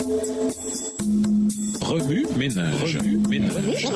Remue ménage. Remue ménage.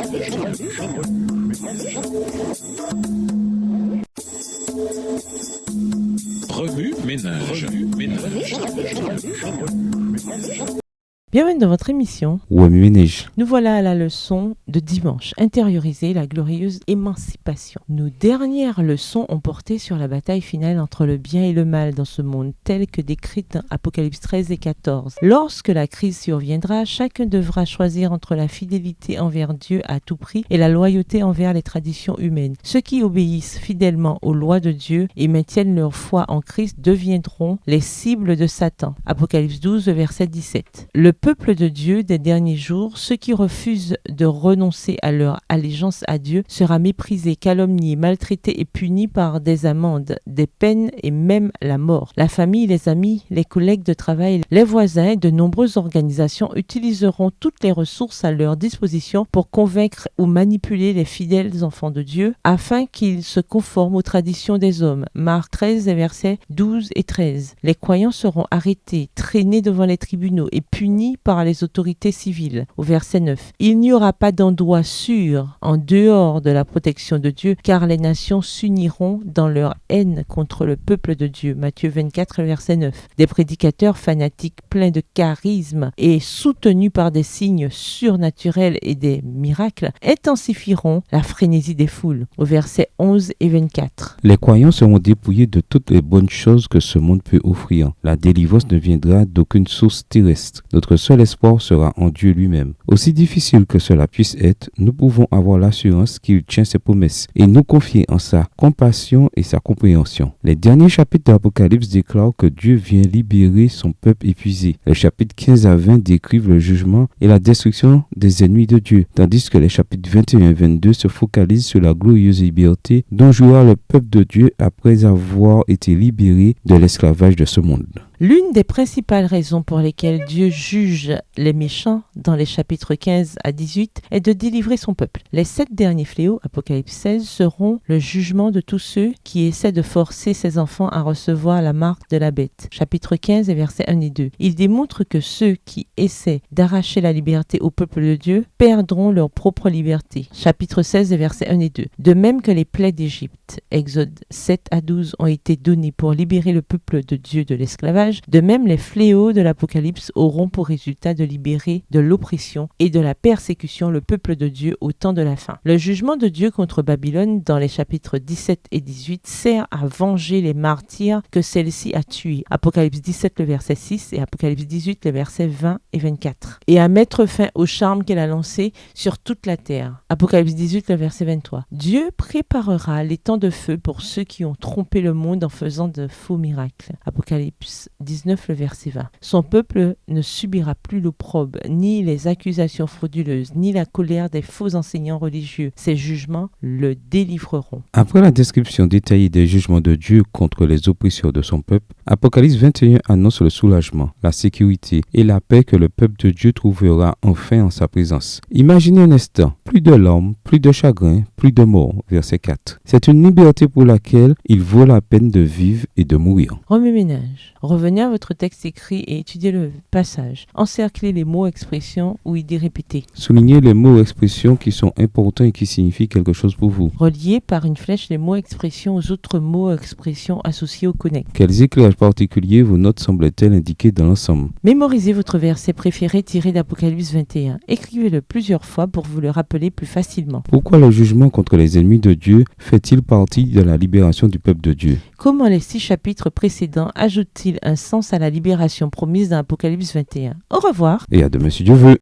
Bienvenue dans votre émission. Remue ménage. Nous voilà à la leçon de dimanche, intérioriser la glorieuse émancipation. Nos dernières leçons ont porté sur la bataille finale entre le bien et le mal dans ce monde, telle que décrite dans Apocalypse 13 et 14. Lorsque la crise surviendra, chacun devra choisir entre la fidélité envers Dieu à tout prix et la loyauté envers les traditions humaines. Ceux qui obéissent fidèlement aux lois de Dieu et maintiennent leur foi en Christ deviendront les cibles de Satan. Apocalypse 12, verset 17. Le peuple de Dieu des derniers jours, ceux qui refusent de renoncer à leur allégeance à Dieu, sera méprisé, calomnié, maltraité et puni par des amendes, des peines et même la mort. La famille, les amis, les collègues de travail, les voisins et de nombreuses organisations utiliseront toutes les ressources à leur disposition pour convaincre ou manipuler les fidèles enfants de Dieu afin qu'ils se conforment aux traditions des hommes. Marc 13, versets 12 et 13. Les croyants seront arrêtés, traînés devant les tribunaux et punis par les autorités civiles. Au verset 9. Il n'y aura pas d'endroit sûr en dehors de la protection de Dieu, car les nations s'uniront dans leur haine contre le peuple de Dieu. Matthieu 24, verset 9. Des prédicateurs fanatiques pleins de charisme et soutenus par des signes surnaturels et des miracles intensifieront la frénésie des foules. Au verset 11 et 24. Les croyants seront dépouillés de toutes les bonnes choses que ce monde peut offrir. La délivrance ne viendra d'aucune source terrestre. Notre seul espoir sera en Dieu lui-même. Aussi difficile que cela puisse être, nous pouvons avoir l'assurance qu'il tient ses promesses et nous confier en sa compassion et sa compréhension. Les derniers chapitres de l'Apocalypse déclarent que Dieu vient libérer son peuple épuisé. Les chapitres 15 à 20 décrivent le jugement et la destruction des ennemis de Dieu, tandis que les chapitres 21 et 22 se focalisent sur la glorieuse liberté dont jouira le peuple de Dieu après avoir été libéré de l'esclavage de ce monde. L'une des principales raisons pour lesquelles Dieu juge les méchants dans les chapitres 15 à 18 est de délivrer son peuple. Les 7 derniers fléaux, Apocalypse 16, seront le jugement de tous ceux qui essaient de forcer ses enfants à recevoir la marque de la bête. Chapitre 15 et versets 1 et 2. Il démontre que ceux qui essaient d'arracher la liberté au peuple de Dieu perdront leur propre liberté. Chapitre 16 et versets 1 et 2. De même que les plaies d'Égypte, Exode 7 à 12, ont été données pour libérer le peuple de Dieu de l'esclavage, de même les fléaux de l'Apocalypse auront pour résultat de libérer de l'oppression et de la persécution le peuple de Dieu au temps de la fin. Le jugement de Dieu contre Babylone dans les chapitres 17 et 18 sert à venger les martyrs que celle-ci a tués. Apocalypse 17 le verset 6 et Apocalypse 18 le verset 20 et 24. Et à mettre fin au charme qu'elle a lancé sur toute la terre. Apocalypse 18 le verset 23. Dieu préparera les temps de feu pour ceux qui ont trompé le monde en faisant de faux miracles. Apocalypse 19, le verset 20. Son peuple ne subira plus l'opprobre, ni les accusations frauduleuses, ni la colère des faux enseignants religieux. Ces jugements le délivreront. Après la description détaillée des jugements de Dieu contre les oppresseurs de son peuple, Apocalypse 21 annonce le soulagement, la sécurité et la paix que le peuple de Dieu trouvera enfin en sa présence. Imaginez un instant, plus de larmes, plus de chagrin, plus de mort, verset 4. C'est une liberté pour laquelle il vaut la peine de vivre et de mourir. Remue ménage. Revenez à votre texte écrit et étudiez le passage. Encerclez les mots, expressions ou idées répétées. Soulignez les mots ou expressions qui sont importants et qui signifient quelque chose pour vous. Reliez par une flèche les mots, expressions aux autres mots, expressions associés au connect. Quels éclairages particuliers vos notes semblent-elles indiquer dans l'ensemble? Mémorisez votre verset préféré tiré d'Apocalypse 21. Écrivez-le plusieurs fois pour vous le rappeler plus facilement. Pourquoi le jugement contre les ennemis de Dieu fait-il partie de la libération du peuple de Dieu? Comment les 6 chapitres précédents ajoutent-ils un sens à la libération promise dans Apocalypse 21? Au revoir. Et à demain si Dieu veut.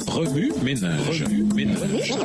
Remue ménage. Remue ménage.